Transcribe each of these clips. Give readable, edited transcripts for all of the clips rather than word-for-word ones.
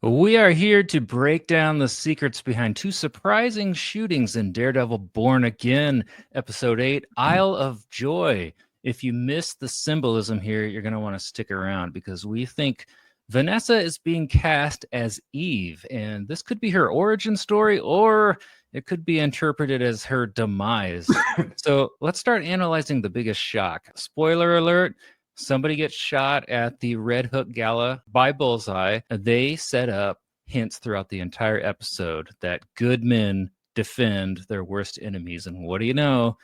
We are here to break down the secrets behind two surprising shootings in Daredevil Born Again, Episode 8, Isle of Joy. If you missed the symbolism here, you're going to want to stick around because we think Vanessa is being cast as Eve, and this could be her origin story or it could be interpreted as her demise. So let's start analyzing the biggest shock. Spoiler alert. Somebody gets shot at the Red Hook Gala by Bullseye. They set up hints throughout the entire episode that good men defend their worst enemies. And what do you know?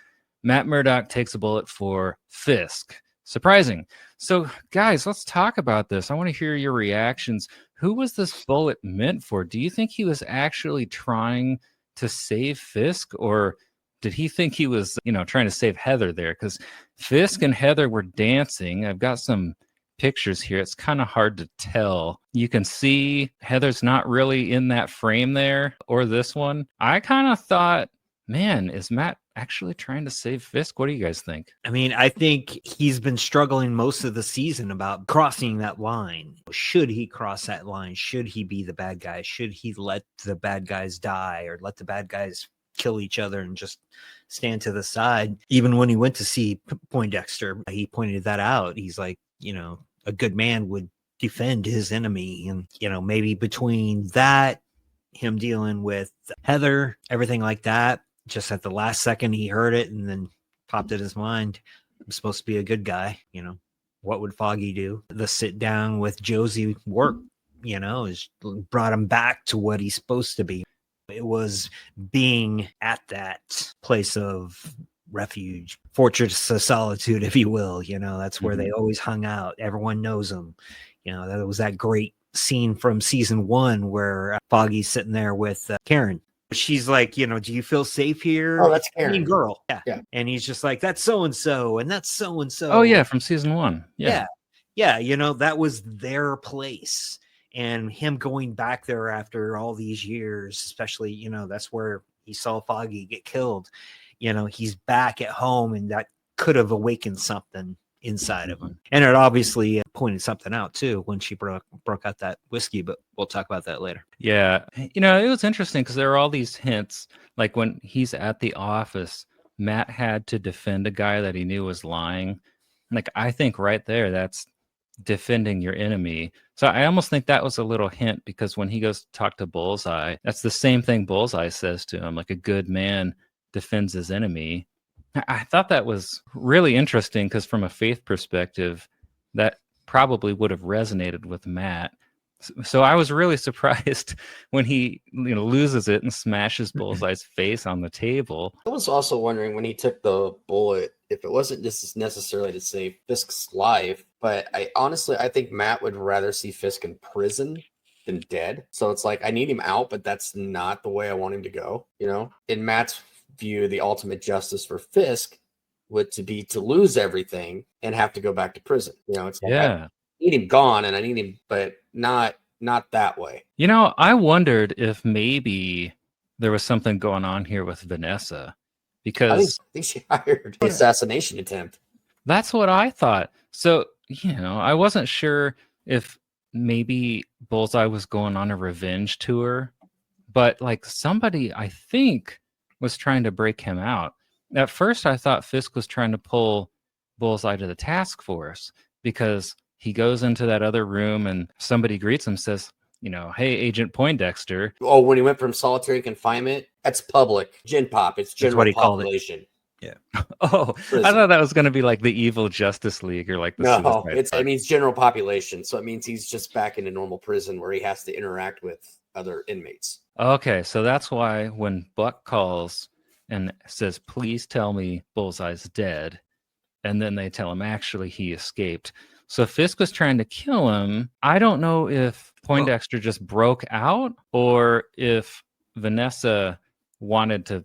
Matt Murdock takes a bullet for Fisk. Surprising. So, guys, let's talk about this. I want to hear your reactions. Who was this bullet meant for? Do you think he was actually trying to save Fisk, or did he think he was, trying to save Heather there? Because Fisk and Heather were dancing. I've got some pictures here. It's kind of hard to tell. You can see Heather's not really in that frame there, or this one. I kind of thought, man, is Matt actually trying to save Fisk? What do you guys think? I mean, I think he's been struggling most of the season about crossing that line. Should he cross that line? Should he be the bad guy? Should he let the bad guys die or let the bad guys kill each other and just stand to the side? Even when he went to see Poindexter, he pointed that out. He's like, a good man would defend his enemy. And, maybe between that, him dealing with Heather, everything like that, just at the last second he heard it and then popped in his mind, I'm supposed to be a good guy. What would Foggy do? The sit down with Josie work, is brought him back to what he's supposed to be. It was being at that place of refuge, fortress of solitude, if you will. That's where they always hung out. Everyone knows them. That was that great scene from season 1 where Foggy's sitting there with Karen. She's like, do you feel safe here? Oh, that's Karen. Girl. Yeah. And he's just like, that's so-and-so, and that's so-and-so. Oh, yeah, from season 1. Yeah. That was their place. And him going back there after all these years, especially, that's where he saw Foggy get killed. He's back at home, and that could have awakened something inside of him. And it obviously pointed something out too when she broke out that whiskey, but we'll talk about that later. Yeah. It was interesting because there are all these hints. Like when he's at the office, Matt had to defend a guy that he knew was lying. Like, I think right there, that's defending your enemy. So I almost think that was a little hint, because when he goes to talk to Bullseye, that's the same thing Bullseye says to him, like a good man defends his enemy. I thought that was really interesting because from a faith perspective, that probably would have resonated with Matt. So I was really surprised when he loses it and smashes Bullseye's face on the table. I was also wondering when he took the bullet, if it wasn't just necessarily to save Fisk's life, but I think Matt would rather see Fisk in prison than dead. So it's like, I need him out, but that's not the way I want him to go. In Matt's view, the ultimate justice for Fisk would be to lose everything and have to go back to prison. It's like, I need him gone, and I need him, but not that way. I wondered if maybe there was something going on here with Vanessa, because I think she hired the assassination attempt. That's what I thought. So, I wasn't sure if maybe Bullseye was going on a revenge tour, but like somebody, I think, was trying to break him out. At first, I thought Fisk was trying to pull Bullseye to the task force, because he goes into that other room and somebody greets him, says, hey, Agent Poindexter. Oh, when he went from solitary confinement, that's public. Gen Pop. It's general what he population. Called it. Yeah. Oh, prison. I thought that was going to be like the evil Justice League or like the No, it means general population. So it means he's just back in a normal prison where he has to interact with other inmates. Okay, so that's why when Buck calls and says, please tell me Bullseye's dead, and then they tell him actually he escaped. So Fisk was trying to kill him. I don't know if Poindexter just broke out or if Vanessa wanted to,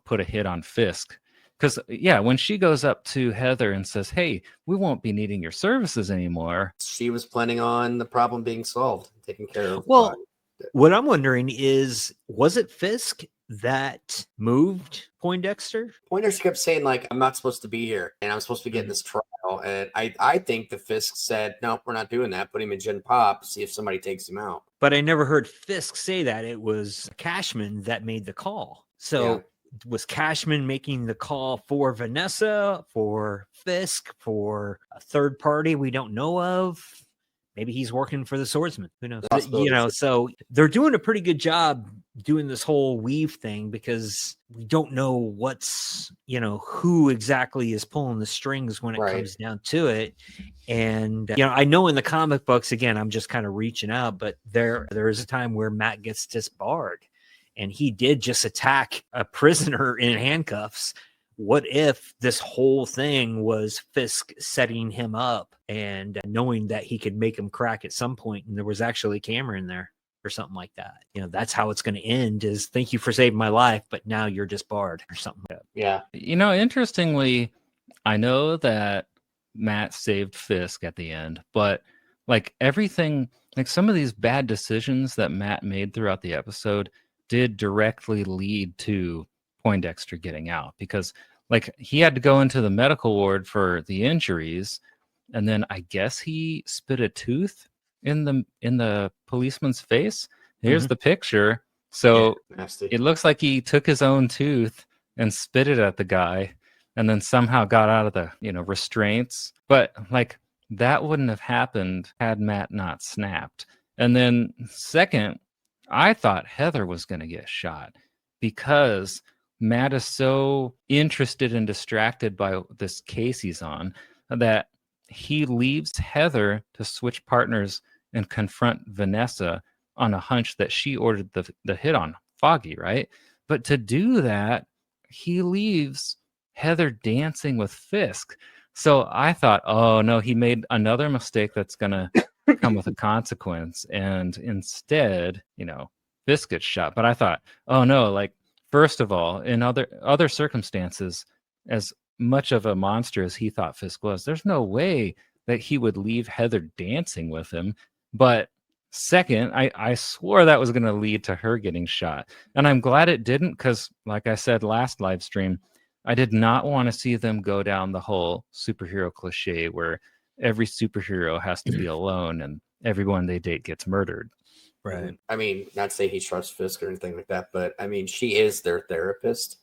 put a hit on Fisk. Because, when she goes up to Heather and says, hey, we won't be needing your services anymore. She was planning on the problem being solved, taken care of. Well, what I'm wondering is, was it Fisk that moved Poindexter? Poindexter kept saying, like, I'm not supposed to be here, and I'm supposed to be getting this trial. And I think the Fisk said, no, we're not doing that. Put him in Gen Pop, see if somebody takes him out. But I never heard Fisk say that. It was Cashman that made the call. So was Cashman making the call for Vanessa, for Fisk, for a third party we don't know of? Maybe he's working for the swordsman. Who knows? So they're doing a pretty good job doing this whole weave thing, because we don't know what's, who exactly is pulling the strings when it comes down to it. And, I know in the comic books, again, I'm just kind of reaching out, but there is a time where Matt gets disbarred, and he did just attack a prisoner in handcuffs. What if this whole thing was Fisk setting him up and knowing that he could make him crack at some point, and there was actually a camera in there or something like that? That's how it's going to end, is thank you for saving my life, but now you're disbarred or something like that. Yeah. Interestingly, I know that Matt saved Fisk at the end, but like everything, like some of these bad decisions that Matt made throughout the episode did directly lead to Poindexter getting out, because like he had to go into the medical ward for the injuries, and then I guess he spit a tooth in the policeman's face. Here's the picture. So it looks like he took his own tooth and spit it at the guy, and then somehow got out of the restraints. But like that wouldn't have happened had Matt not snapped. And then second, I thought Heather was going to get shot, because Matt is so interested and distracted by this case he's on that he leaves Heather to switch partners and confront Vanessa on a hunch that she ordered the hit on Foggy, right? But to do that, he leaves Heather dancing with Fisk. So I thought, oh no, he made another mistake that's going to come with a consequence. And instead, Fisk gets shot. But I thought, oh no, like, first of all, in other circumstances, as much of a monster as he thought Fisk was, there's no way that he would leave Heather dancing with him. But second, I swore that was going to lead to her getting shot. And I'm glad it didn't, because like I said last live stream, I did not want to see them go down the whole superhero cliche where every superhero has to be alone and everyone they date gets murdered. Right. I mean, not to say he trusts Fisk or anything like that, but I mean, she is their therapist.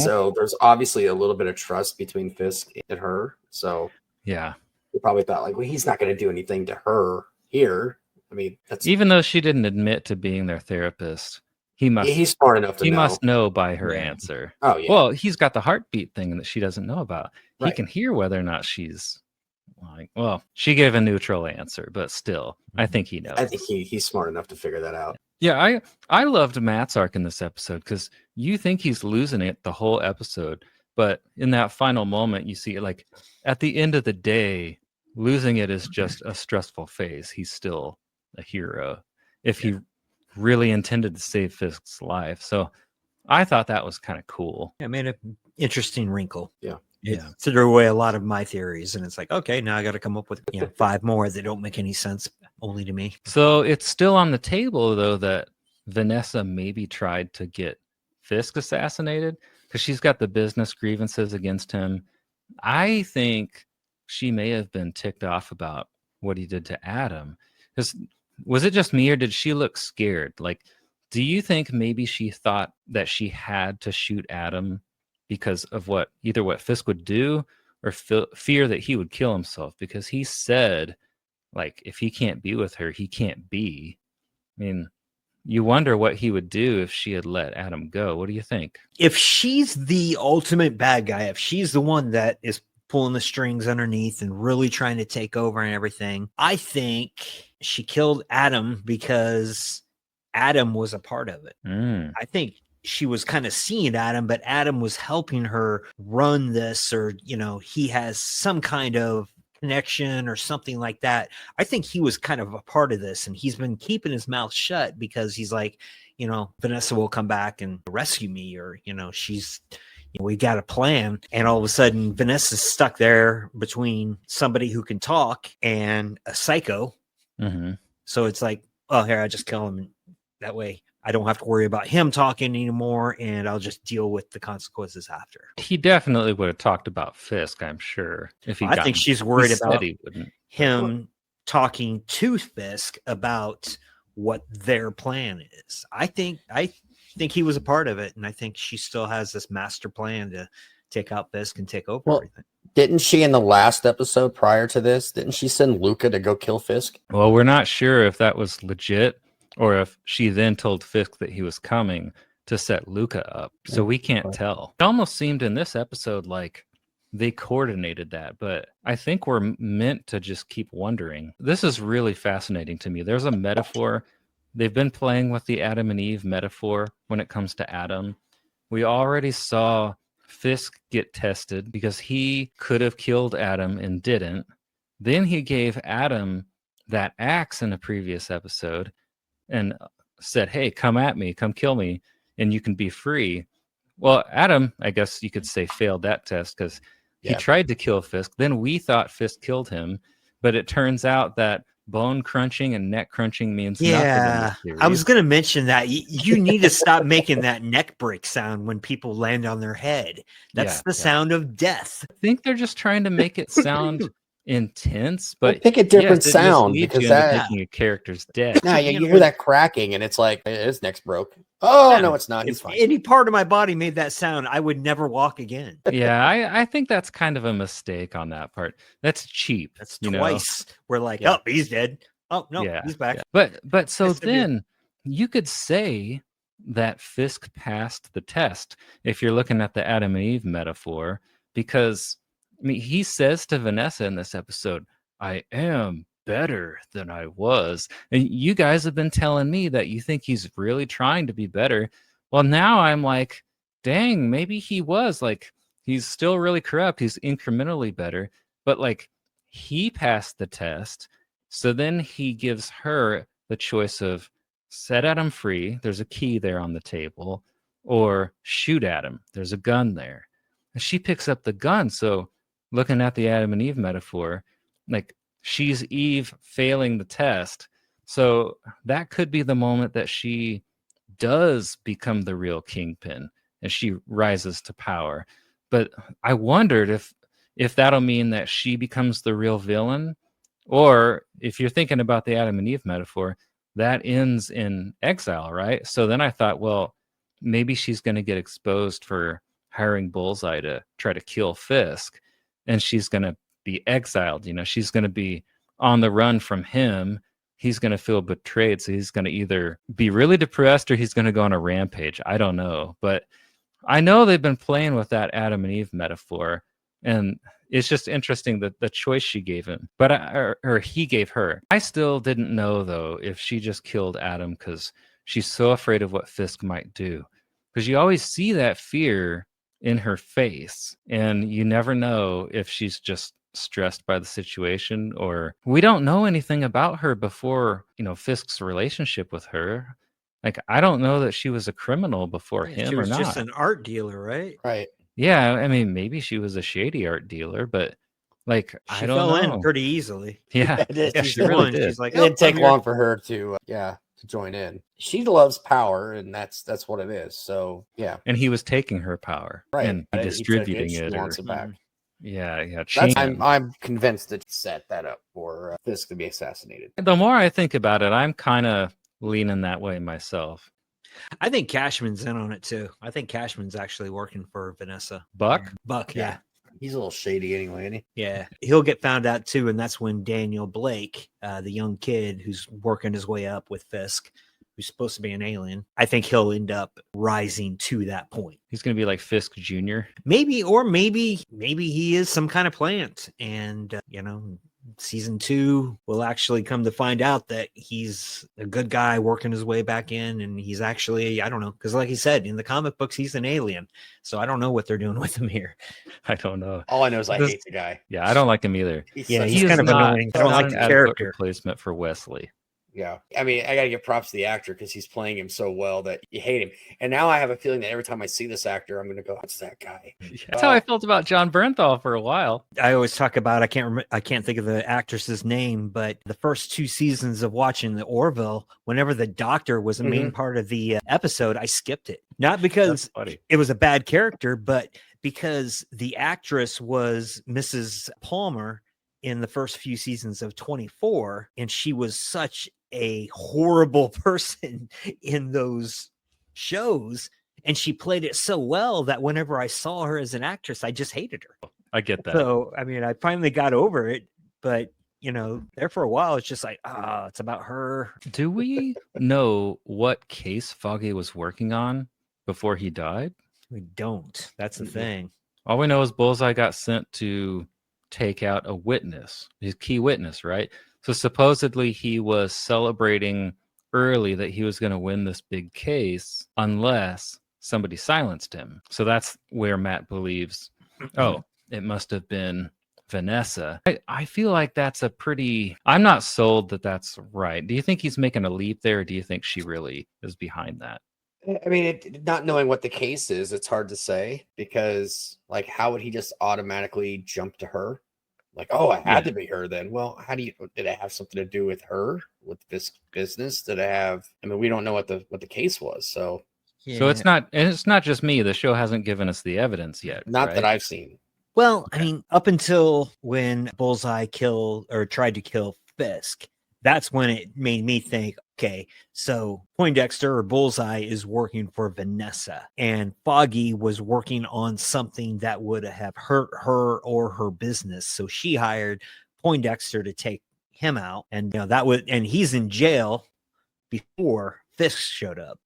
So there's obviously a little bit of trust between Fisk and her. So yeah, we probably thought like, well, he's not going to do anything to her here. I mean, that's even though she didn't admit to being their therapist, he's smart enough to know. He must know by her answer. Oh yeah. Well, he's got the heartbeat thing that she doesn't know about. Right. He can hear whether or not she's like, well, she gave a neutral answer, but still, I think he knows. I think he's smart enough to figure that out. Yeah, I loved Matt's arc in this episode, because you think he's losing it the whole episode, but in that final moment, you see, like, at the end of the day, losing it is just a stressful phase. He's still a hero if he really intended to save Fisk's life. So I thought that was kind of cool. Yeah, made an interesting wrinkle. Yeah. It threw away a lot of my theories, and it's like, okay, now I got to come up with 5 more that don't make any sense, only to me. So it's still on the table, though, that Vanessa maybe tried to get Fisk assassinated, because she's got the business grievances against him. I think she may have been ticked off about what he did to Adam. Because was it just me, or did she look scared? Like, do you think maybe she thought that she had to shoot Adam because of what Fisk would do, or fear that he would kill himself? Because he said, like, if he can't be with her, he can't be. I mean, you wonder what he would do if she had let Adam go. What do you think? If she's the ultimate bad guy, if she's the one that is pulling the strings underneath and really trying to take over and everything, I think she killed Adam because Adam was a part of it. I think she was kind of seeing Adam, but Adam was helping her run this, or, he has some kind of connection or something like that. I think he was kind of a part of this, and he's been keeping his mouth shut because he's like, Vanessa will come back and rescue me, or, she's, we got a plan. And all of a sudden, Vanessa's stuck there between somebody who can talk and a psycho. So it's like, oh, here, I just kill him. That way I don't have to worry about him talking anymore, and I'll just deal with the consequences after. He definitely would have talked about Fisk, I'm sure. If he, I think she's worried about he wouldn't. him talking to Fisk about what their plan is. I think he was a part of it, and I think she still has this master plan to take out Fisk and take over everything. Didn't she in the last episode prior to this, didn't she send Luca to go kill Fisk? Well, we're not sure if that was legit or if she then told Fisk that he was coming to set Luca up. So we can't tell. It almost seemed in this episode like they coordinated that, but I think we're meant to just keep wondering. This is really fascinating to me. There's a metaphor. They've been playing with the Adam and Eve metaphor when it comes to Adam. We already saw Fisk get tested because he could have killed Adam and didn't. Then he gave Adam that axe in a previous episode and said, hey, come at me, come kill me, and you can be free. Well, Adam, I guess you could say, failed that test because he tried to kill Fisk. Then we thought Fisk killed him, but it turns out that bone crunching and neck crunching means nothing. Yeah, I was going to mention that. You need to stop making that neck break sound when people land on their head. That's the sound of death. I think they're just trying to make it sound intense, but pick a different sound because thinking a character's dead. Now you hear that cracking, and it's like his neck's broke. Oh no, it's not. He's fine. Any part of my body made that sound, I would never walk again. Yeah, I think that's kind of a mistake on that part. That's cheap. That's twice. We're like, oh, he's dead. Oh no, he's back. Yeah. But so then you could say that Fisk passed the test if you're looking at the Adam and Eve metaphor, because I mean, he says to Vanessa in this episode, I am better than I was. And you guys have been telling me that you think he's really trying to be better. Well, now I'm like, dang, maybe he was. Like, he's still really corrupt. He's incrementally better. But like, he passed the test. So then he gives her the choice of set Adam free. There's a key there on the table. Or shoot at him. There's a gun there. And she picks up the gun. So looking at the Adam and Eve metaphor, like she's Eve failing the test. So that could be the moment that she does become the real kingpin and she rises to power. But I wondered if that'll mean that she becomes the real villain, or if you're thinking about the Adam and Eve metaphor, that ends in exile, right? So then I thought, well, maybe she's going to get exposed for hiring Bullseye to try to kill Fisk. And she's going to be exiled. She's going to be on the run from him. He's going to feel betrayed. So he's going to either be really depressed or he's going to go on a rampage. I don't know. But I know they've been playing with that Adam and Eve metaphor. And it's just interesting that the choice she gave him, or he gave her. I still didn't know, though, if she just killed Adam because she's so afraid of what Fisk might do. Because you always see that fear in her face, and you never know if she's just stressed by the situation, or we don't know anything about her before Fisk's relationship with her. Like, I don't know that she was a criminal before him or not. She was just an art dealer, right? Right. Yeah, I mean, maybe she was a shady art dealer, but like, I don't know. She fell in pretty easily. Yeah, she really did. She's like, it didn't take long for her to join in. She loves power, and that's what it is. So yeah. And he was taking her power, right, and distributing it. She wants it back. Yeah. I'm convinced that set that up for Fisk to be assassinated. The more I think about it, I'm kind of leaning that way myself. I think Cashman's in on it too. I think Cashman's actually working for Vanessa. Buck, yeah. He's a little shady anyway, isn't he? Yeah, he'll get found out too, and that's when Daniel Blake, the young kid who's working his way up with Fisk, who's supposed to be an alien, I think he'll end up rising to that point. He's going to be like Fisk Jr. Maybe he is some kind of plant, and season 2 will actually come to find out that he's a good guy working his way back in, and he's actually, I don't know, because like he said in the comic books, he's an alien, so I don't know what they're doing with him here. I don't know. All I know is I hate the guy. Yeah, I don't like him either. He's kind of annoying. I don't like the character. Replacement for Wesley. Yeah. I mean, I got to give props to the actor because he's playing him so well that you hate him. And now I have a feeling that every time I see this actor, I'm going to go, what's that guy? That's how I felt about John Bernthal for a while. I always talk about, I can't think of the actress's name, but the first 2 seasons of watching the Orville, whenever the doctor was a main part of the episode, I skipped it. Not because it was a bad character, but because the actress was Mrs. Palmer. in the first few seasons of 24, and she was such a horrible person in those shows, and she played it so well that whenever I saw her as an actress, I just hated her. I get that. So, I mean, I finally got over it, but there for a while, it's just like, it's about her. Do we know what case Foggy was working on before he died? We don't. That's the thing. All we know is Bullseye got sent to take out a witness, his key witness, right? So supposedly he was celebrating early that he was going to win this big case unless somebody silenced him. So that's where Matt believes, it must have been Vanessa. I feel like that's I'm not sold that that's right. Do you think he's making a leap there, or do you think she really is behind that? I mean, not knowing what the case is, it's hard to say, because like, how would he just automatically jump to her? Like, oh, it had to be her then. Well, did it have something to do with her, with this business? Did it have, I mean, we don't know what the case was. So it's not just me. The show hasn't given us the evidence yet. Not right? that I've seen. Well, I mean, up until when Bullseye tried to kill Fisk, that's when it made me think, okay, so Poindexter or Bullseye is working for Vanessa, and Foggy was working on something that would have hurt her or her business. So she hired Poindexter to take him out, and and he's in jail before Fisk showed up.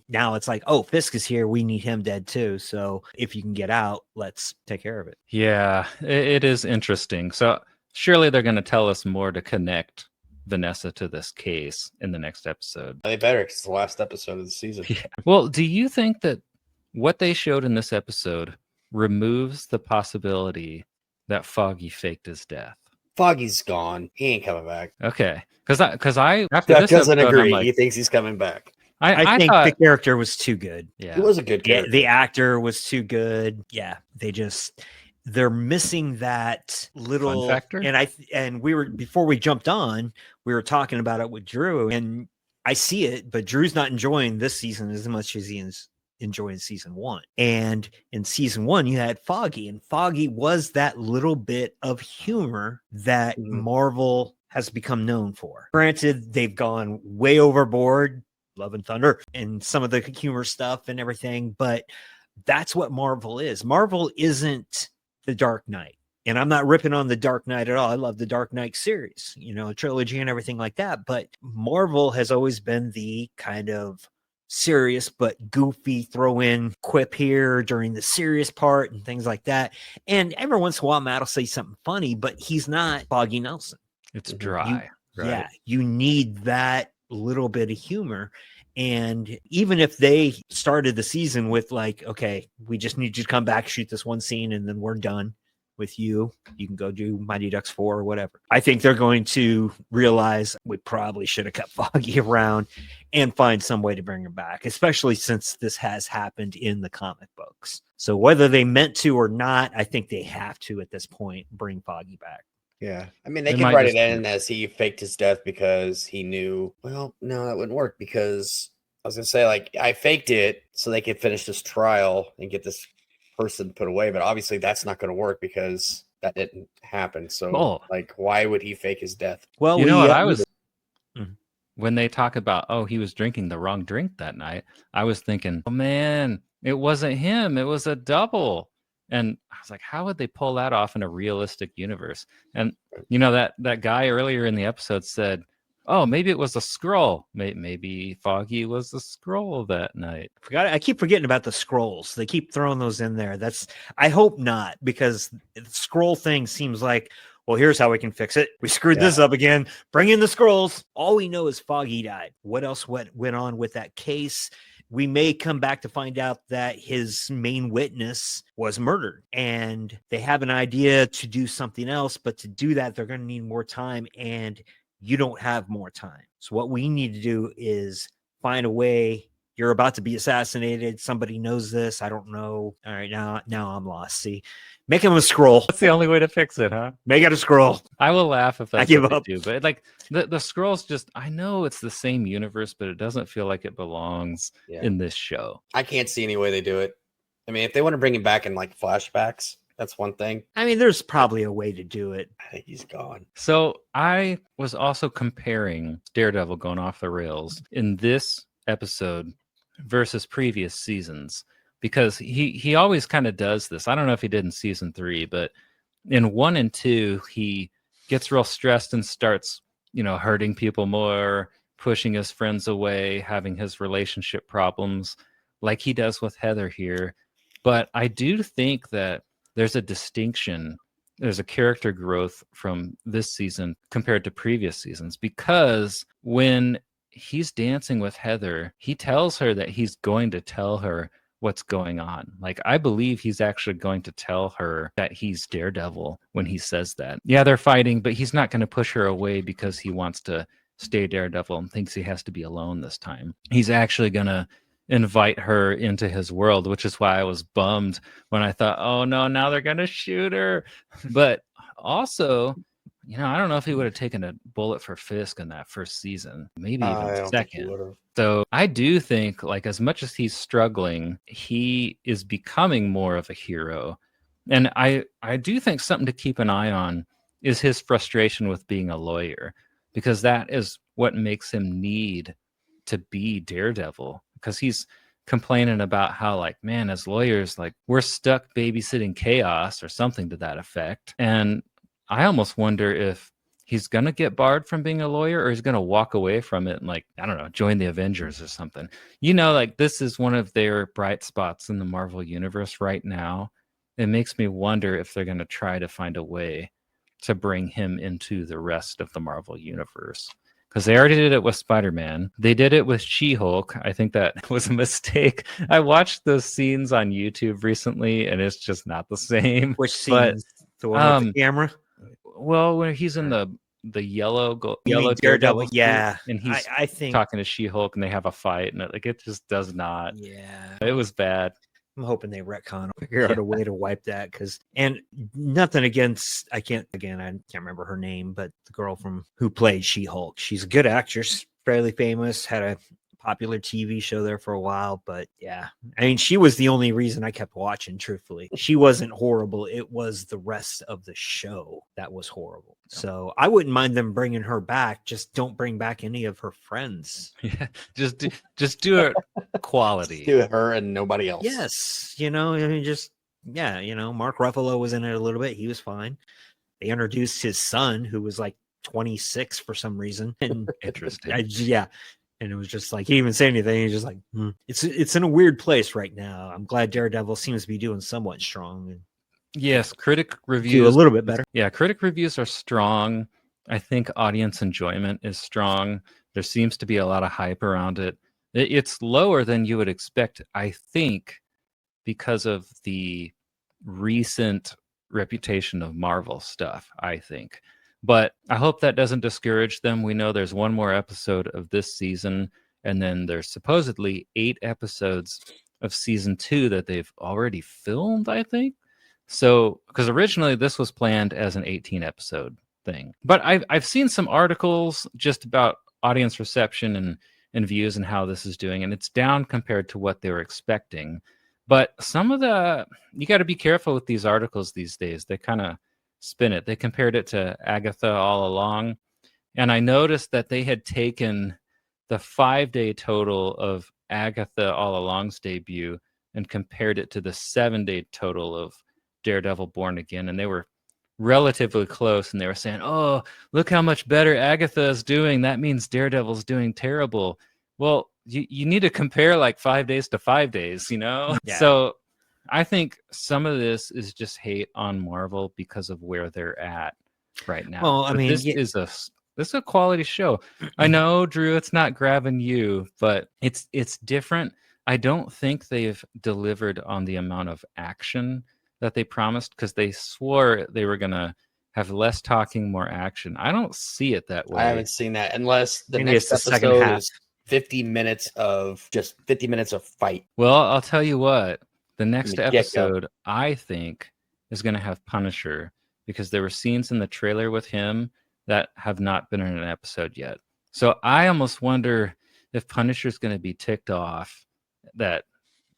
Now it's like, oh, Fisk is here, we need him dead too, so if you can get out, let's take care of it. Yeah, it is interesting. So surely they're going to tell us more to connect Vanessa to this case in the next episode. They better, because it's the last episode of the season. Yeah. Well, do you think that what they showed in this episode removes the possibility that Foggy faked his death? Foggy's gone. He ain't coming back. Okay, because I after Duck this doesn't episode, agree. I'm like, He thinks he's coming back. I think thought, the character was too good. Yeah, He was a good character. The actor was too good. Yeah, they're missing that little fun factor. And we were, before we jumped on, we were talking about it with Drew, and I see it, but Drew's not enjoying this season as much as he is enjoying season 1. And in season 1, you had Foggy, and Foggy was that little bit of humor that Marvel has become known for. Granted, they've gone way overboard, Love and Thunder, and some of the humor stuff and everything, but that's what Marvel is. Marvel isn't the Dark Knight. And I'm not ripping on the Dark Knight at all. I love the Dark Knight series, trilogy and everything like that. But Marvel has always been the kind of serious but goofy throw in quip here during the serious part and things like that. And every once in a while, Matt will say something funny, but he's not Foggy Nelson. It's dry. Right? Yeah, you need that little bit of humor. And even if they started the season with like, okay, we just need you to come back, shoot this one scene, and then we're done with you can go do Mighty Ducks 4 or whatever, I think they're going to realize we probably should have kept Foggy around and find some way to bring him back, especially since this has happened in the comic books. So whether they meant to or not, I think they have to at this point bring Foggy back. Yeah. I mean, they can write it in as he faked his death because he knew, well, no, that wouldn't work, because I was going to say, like, I faked it so they could finish this trial and get this person put away. But obviously that's not going to work because that didn't happen. So, like, why would he fake his death? Well, you know what I was... When they talk about, he was drinking the wrong drink that night, I was thinking, oh, man, it wasn't him. It was a double. And I was like, how would they pull that off in a realistic universe? And, that guy earlier in the episode said, oh, maybe it was a scroll. Maybe Foggy was the scroll that night. I keep forgetting about the scrolls. They keep throwing those in there. I hope not, because the scroll thing seems like, well, here's how we can fix it. We screwed this up again. Bring in the scrolls. All we know is Foggy died. What else went on with that case? We may come back to find out that his main witness was murdered, and they have an idea to do something else, but to do that, they're going to need more time, and you don't have more time. So what we need to do is find a way. You're about to be assassinated. Somebody knows this. I don't know. All right, now I'm lost. See, make him a scroll. That's the only way to fix it, huh? Make it a scroll. I will laugh if that's I give what up. they do. But like the scrolls, just, I know it's the same universe, but it doesn't feel like it belongs in this show. I can't see any way they do it. I mean, if they want to bring him back in like flashbacks, That's one thing. I mean, there's probably a way to do it. I think he's gone. So I was also comparing Daredevil going off the rails in this episode versus previous seasons, because he always kind of does this. I don't know if he did in season 3, but in 1 and 2, he gets real stressed and starts, hurting people more, pushing his friends away, having his relationship problems like he does with Heather here. But I do think that there's a distinction. There's a character growth from this season compared to previous seasons, because when he's dancing with Heather, he tells her that he's going to tell her what's going on. Like, I believe he's actually going to tell her that he's Daredevil when he says that. Yeah, they're fighting, but he's not going to push her away because he wants to stay Daredevil and thinks he has to be alone this time. He's actually going to invite her into his world, which is why I was bummed when I thought, oh no, now they're going to shoot her. But also, I don't know if he would have taken a bullet for Fisk in that first season, maybe even second. So I do think, like, as much as he's struggling, he is becoming more of a hero. And I do think something to keep an eye on is his frustration with being a lawyer, because that is what makes him need to be Daredevil, because he's complaining about how, like, man, as lawyers, like, we're stuck babysitting chaos or something to that effect. And I almost wonder if he's going to get barred from being a lawyer, or he's going to walk away from it and, like, I don't know, join the Avengers or something. Like, this is one of their bright spots in the Marvel universe right now. It makes me wonder if they're going to try to find a way to bring him into the rest of the Marvel universe. Because they already did it with Spider-Man. They did it with She-Hulk. I think that was a mistake. I watched those scenes on YouTube recently, and it's just not the same. Which scenes? The one with the camera? Well, when he's in the yellow Daredevil, yeah. and he's I think talking to She-Hulk, and they have a fight, and it just does not. Yeah, it was bad. I'm hoping they retcon, figure out a way to wipe that. And nothing against, I can't remember her name, but the girl who played She-Hulk, she's a good actress, fairly famous, had a popular TV show there for a while. But yeah, I mean, she was the only reason I kept watching, truthfully. She wasn't horrible. It was the rest of the show that was horrible. So I wouldn't mind them bringing her back. Just don't bring back any of her friends. Yeah, just do it quality. Just do it her and nobody else. Yes, I mean, Mark Ruffalo was in it a little bit. He was fine. They introduced his son, who was like 26 for some reason. And interesting. And it was just like, he didn't even say anything. He's just like, It's in a weird place right now. I'm glad Daredevil seems to be doing somewhat strong. Yes, critic reviews do a little bit better. Yeah, critic reviews are strong. I think audience enjoyment is strong. There seems to be a lot of hype around it. It's lower than you would expect, I think, because of the recent reputation of Marvel stuff, I think. But I hope that doesn't discourage them. We know there's one more episode of this season, and then there's supposedly 8 episodes of season 2 that they've already filmed, I think. So, because originally this was planned as an 18-episode thing. But I've seen some articles just about audience reception and views and how this is doing, and it's down compared to what they were expecting. But you got to be careful with these articles these days. They kind of spin it. They compared it to Agatha All Along, and I noticed that they had taken the 5-day total of Agatha All Along's debut and compared it to the 7-day total of Daredevil Born Again, and they were relatively close, and they were saying, oh, look how much better Agatha is doing. That means Daredevil's doing terrible. Well, you need to compare like 5 days to 5 days, Yeah. So I think some of this is just hate on Marvel because of where they're at right now. Well, I mean, this is a quality show. I know, Drew, it's not grabbing you, but it's different. I don't think they've delivered on the amount of action that they promised, because they swore they were going to have less talking, more action. I don't see it that way. I haven't seen that, unless the Maybe next it's the second episode half. is 50 minutes of fight. Well, I'll tell you what, the next episode, I think, is going to have Punisher, because there were scenes in the trailer with him that have not been in an episode yet. So I almost wonder if Punisher's going to be ticked off that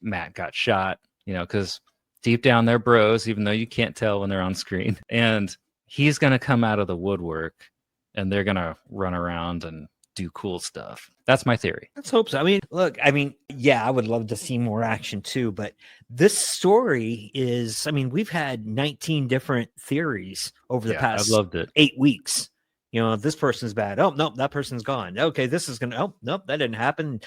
Matt got shot, because deep down they're bros, even though you can't tell when they're on screen. And he's going to come out of the woodwork and they're going to run around and do cool stuff. That's my theory. Let's hope so. I mean, look, yeah, I would love to see more action too, but this story is, we've had 19 different theories over the past I loved it. 8 weeks. This person's bad. Oh, nope, that person's gone. Okay, this is oh, nope, that didn't happen.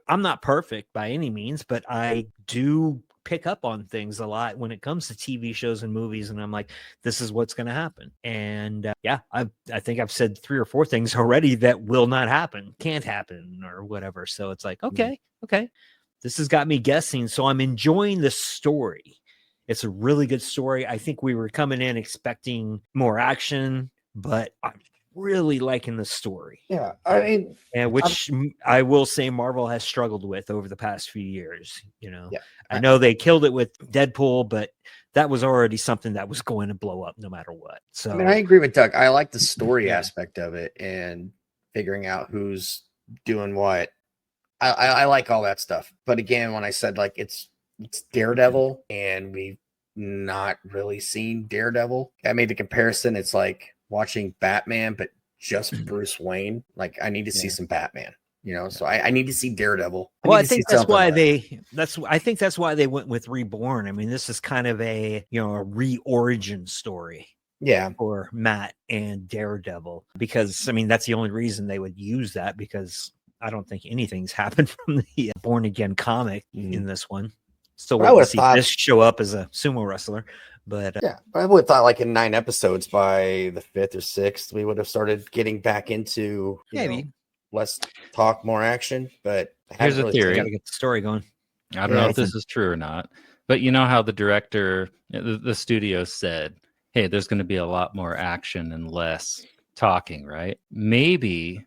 I'm not perfect by any means, but I do pick up on things a lot when it comes to TV shows and movies, and I'm like, this is what's going to happen. And I think I've said 3 or 4 things already that will not happen, can't happen, or whatever. So it's like, okay, this has got me guessing. So I'm enjoying the story. It's a really good story. I think we were coming in expecting more action, but I'm really liking the story. Yeah, and which I will say Marvel has struggled with over the past few years. Yeah, I know they killed it with Deadpool, but that was already something that was going to blow up no matter what. So I agree with Doug. I like the story aspect of it and figuring out who's doing what. I like all that stuff. But again, when I said like it's Daredevil and we've not really seen Daredevil, I made the comparison. It's like watching Batman, but just Bruce Wayne. Like I need to see some Batman, so I need to see Daredevil. I think that's why that's why they went with Reborn. This is kind of a re-origin story. Yeah. For Matt and Daredevil, because that's the only reason they would use that, because I don't think anything's happened from the Born Again comic in this one. So I would see Fisk show up as a sumo wrestler. But I would have thought like in 9 episodes by the 5th or 6th, we would have started getting back into less talk, more action. But here's a theory. Got to get the story going. I don't know if this is true or not, but you know how the director, the studio said, hey, there's going to be a lot more action and less talking, right? Maybe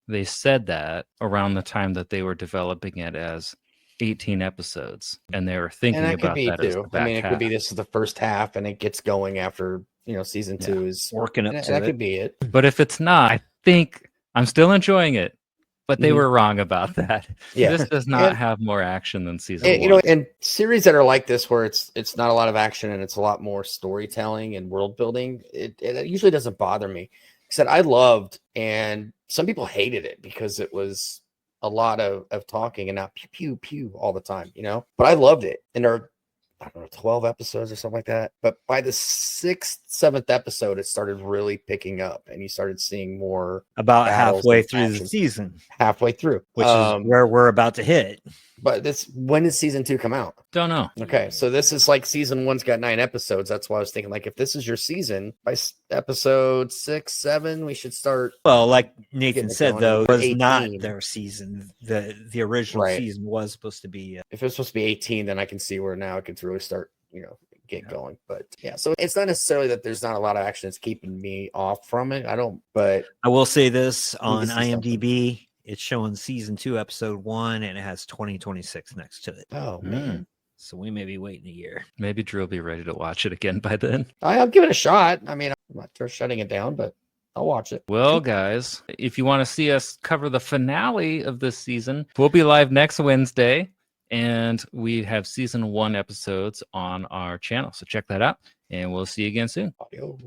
they said that around the time that they were developing it as 18 episodes, and they were thinking about that as the back it half. could be this is the first half and it gets going after season 2 is working up to that it. could be it. But if it's not, I think I'm still enjoying it, but they were wrong about that. This does not have more action than season 1. And series that are like this where it's not a lot of action and it's a lot more storytelling and world building, it usually doesn't bother me. Except I loved, and some people hated it because it was a lot of talking and not pew pew pew all the time, but I loved it. And there are, I don't know, 12 episodes or something like that. But by the 6th, 7th episode, it started really picking up, and you started seeing more about halfway through the season. Halfway through, which is where we're about to hit. But when did season 2 come out? Don't know. Okay, so this is like season 1's got 9 episodes. That's why I was thinking, like, if this is your season, by episode 6, 7, we should start. Well, like Nathan said, though, it was 18. Not their season. The original season was supposed to be. If it's supposed to be 18, then I can see where now it could really start, get going. But so it's not necessarily that there's not a lot of action that's keeping me off from it. But I will say this on IMDb. It's showing season 2, episode 1, and it has 2026 next to it. Oh, man. So we may be waiting a year. Maybe Drew will be ready to watch it again by then. I'll give it a shot. I'm not shutting it down, but I'll watch it. Well, guys, if you want to see us cover the finale of this season, we'll be live next Wednesday, and we have season 1 episodes on our channel. So check that out, and we'll see you again soon. Audio.